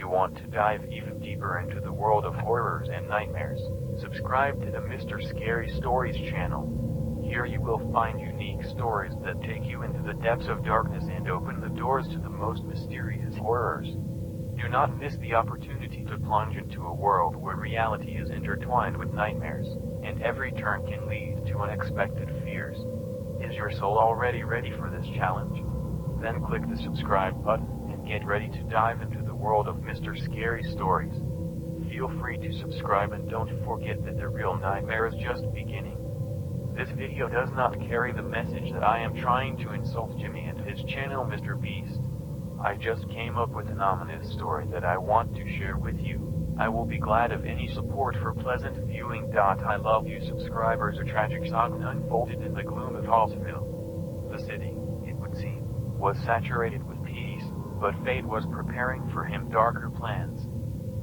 you want to dive even deeper into the world of horrors and nightmares, subscribe to the Mr. Scary Stories channel. Here you will find unique stories that take you into the depths of darkness and open the doors to the most mysterious horrors. Do not miss the opportunity to plunge into a world where reality is intertwined with nightmares, and every turn can lead to unexpected fears. Is your soul already ready for this challenge? Then click the subscribe button and get ready to dive into the world of Mr. Scary Stories. Feel free to subscribe and don't forget that the real nightmare is just beginning. This video does not carry the message that I am trying to insult Jimmy and his channel MrBeast. I just came up with an ominous story that I want to share with you. I will be glad of any support for pleasant viewing. I love you subscribers. A tragic saga unfolded in the gloom of Hallsville. The city, it would seem, was saturated with peace, but fate was preparing for him darker plans.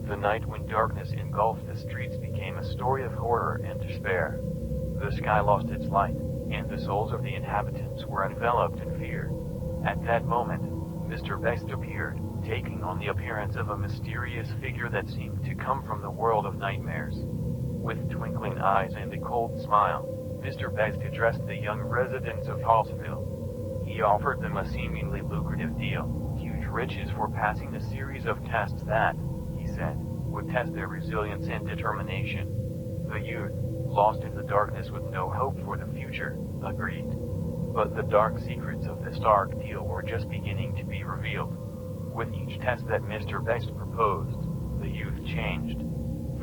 The night when darkness engulfed the streets became a story of horror and despair. The sky lost its light, and the souls of the inhabitants were enveloped in fear. At that moment, MrBeast appeared, taking on the appearance of a mysterious figure that seemed to come from the world of nightmares. With twinkling eyes and a cold smile, MrBeast addressed the young residents of Hallsville. He offered them a seemingly lucrative deal, huge riches for passing a series of tests that, he said, would test their resilience and determination. The youth, lost in the darkness with no hope for the future, agreed. But the dark secrets of this dark deal were just beginning to be revealed. With each test that MrBeast proposed, the youth changed.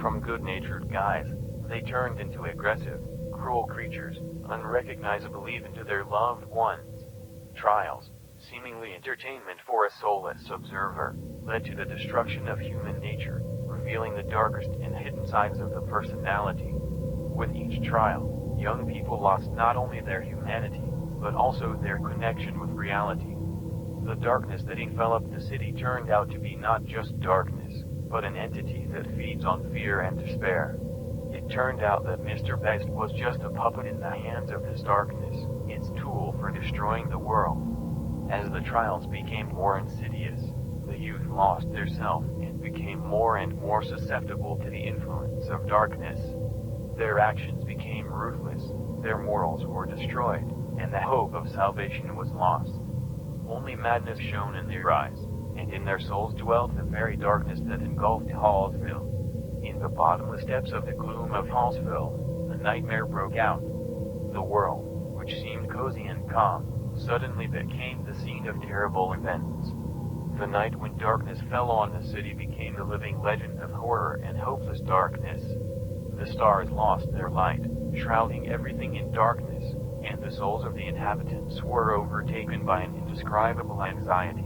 From good-natured guys, they turned into aggressive, cruel creatures, unrecognizable even to their loved ones. Trials, seemingly entertainment for a soulless observer, led to the destruction of human nature, revealing the darkest and hidden sides of the personality. With each trial, young people lost not only their humanity, but also their connection with reality. The darkness that enveloped the city turned out to be not just darkness, but an entity that feeds on fear and despair. It turned out that MrBeast was just a puppet in the hands of this darkness, its tool for destroying the world. As the trials became more insidious, the youth lost their self and became more and more susceptible to the influence of darkness. Their actions became ruthless, their morals were destroyed, and the hope of salvation was lost. Only madness shone in their eyes, and in their souls dwelt the very darkness that engulfed Hallsville. In the bottomless depths of the gloom of Hallsville, a nightmare broke out. The world, which seemed cozy and calm, suddenly became the scene of terrible events. The night when darkness fell on the city became a living legend of horror and hopeless darkness. The stars lost their light, shrouding everything in darkness, and the souls of the inhabitants were overtaken by an indescribable anxiety.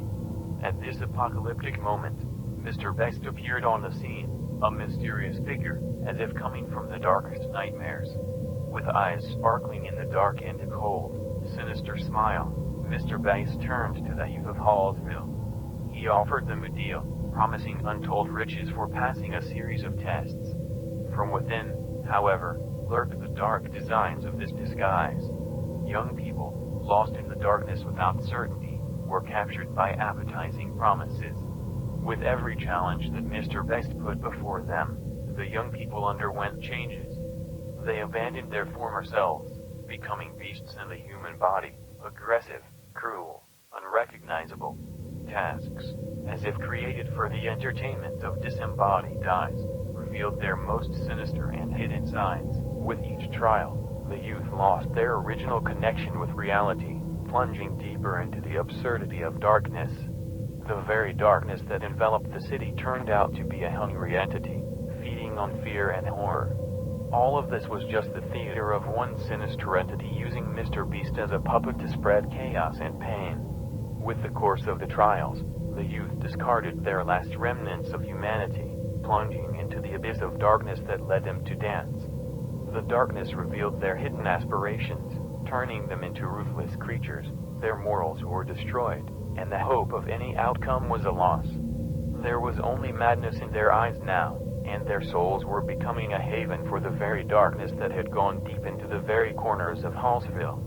At this apocalyptic moment, MrBeast appeared on the scene, a mysterious figure, as if coming from the darkest nightmares. With eyes sparkling in the dark and a cold, sinister smile, MrBeast turned to the youth of Hallsville. He offered them a deal, promising untold riches for passing a series of tests. From within, however, lurked the dark designs of this disguise. Young people, lost in the darkness without certainty, were captured by appetizing promises. With every challenge that MrBeast put before them, the young people underwent changes. They abandoned their former selves, becoming beasts in the human body, aggressive, cruel, unrecognizable. Tasks, as if created for the entertainment of disembodied eyes, revealed their most sinister and hidden sides. With each trial, the youth lost their original connection with reality, plunging deeper into the absurdity of darkness. The very darkness that enveloped the city turned out to be a hungry entity, feeding on fear and horror. All of this was just the theater of one sinister entity using MrBeast as a puppet to spread chaos and pain. With the course of the trials, the youth discarded their last remnants of humanity, plunging into the abyss of darkness that led them to dance. The darkness revealed their hidden aspirations, turning them into ruthless creatures. Their morals were destroyed, and the hope of any outcome was a loss. There was only madness in their eyes now, and their souls were becoming a haven for the very darkness that had gone deep into the very corners of Hallsville.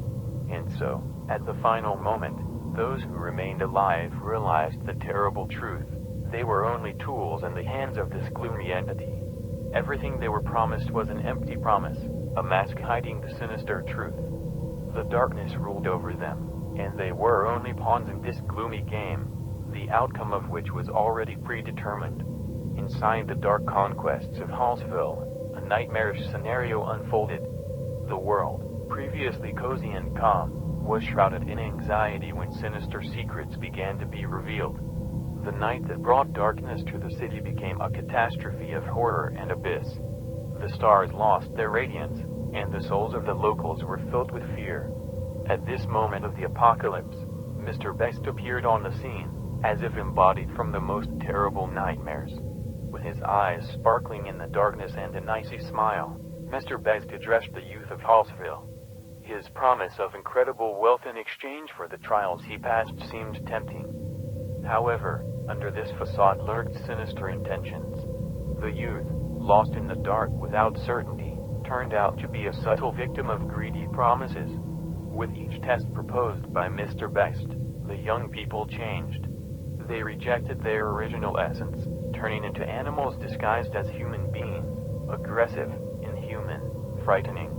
And so, at the final moment, those who remained alive realized the terrible truth. They were only tools in the hands of this gloomy entity. Everything they were promised was an empty promise, a mask hiding the sinister truth. The darkness ruled over them, and they were only pawns in this gloomy game, the outcome of which was already predetermined. Inside the dark conquests of Hallsville, a nightmarish scenario unfolded. The world, previously cozy and calm, was shrouded in anxiety when sinister secrets began to be revealed. The night that brought darkness to the city became a catastrophe of horror and abyss. The stars lost their radiance, and the souls of the locals were filled with fear. At this moment of the apocalypse, MrBeast appeared on the scene, as if embodied from the most terrible nightmares. With his eyes sparkling in the darkness and an icy smile, MrBeast addressed the youth of Hallsville. His promise of incredible wealth in exchange for the trials he passed seemed tempting. However, under this facade lurked sinister intentions. The youth, lost in the dark without certainty, turned out to be a subtle victim of greedy promises. With each test proposed by MrBeast, the young people changed. They rejected their original essence, turning into animals disguised as human beings, aggressive, inhuman, frightening.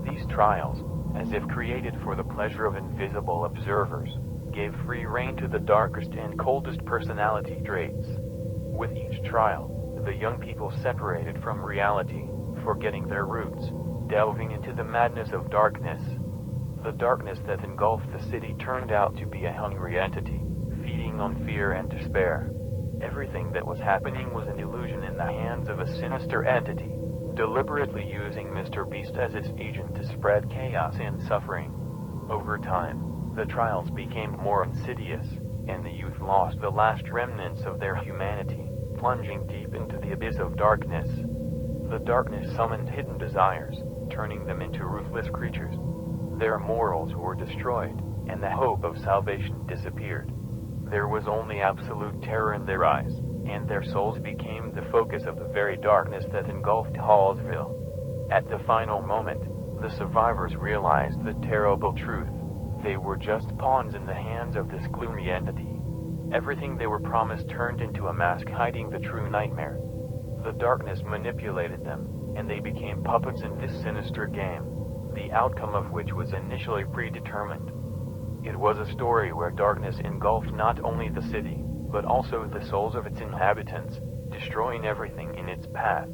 These trials, as if created for the pleasure of invisible observers, gave free rein to the darkest and coldest personality traits. With each trial, the young people separated from reality, forgetting their roots, delving into the madness of darkness. The darkness that engulfed the city turned out to be a hungry entity, feeding on fear and despair. Everything that was happening was an illusion in the hands of a sinister entity, deliberately using MrBeast as its agent to spread chaos and suffering. Over time, the trials became more insidious, and the youth lost the last remnants of their humanity, plunging deep into the abyss of darkness. The darkness summoned hidden desires, turning them into ruthless creatures. Their morals were destroyed, and the hope of salvation disappeared. There was only absolute terror in their eyes, and their souls became the focus of the very darkness that engulfed Hallsville. At the final moment, the survivors realized the terrible truth. They were just pawns in the hands of this gloomy entity. Everything they were promised turned into a mask hiding the true nightmare. The darkness manipulated them, and they became puppets in this sinister game, the outcome of which was initially predetermined. It was a story where darkness engulfed not only the city, but also the souls of its inhabitants, destroying everything in its path.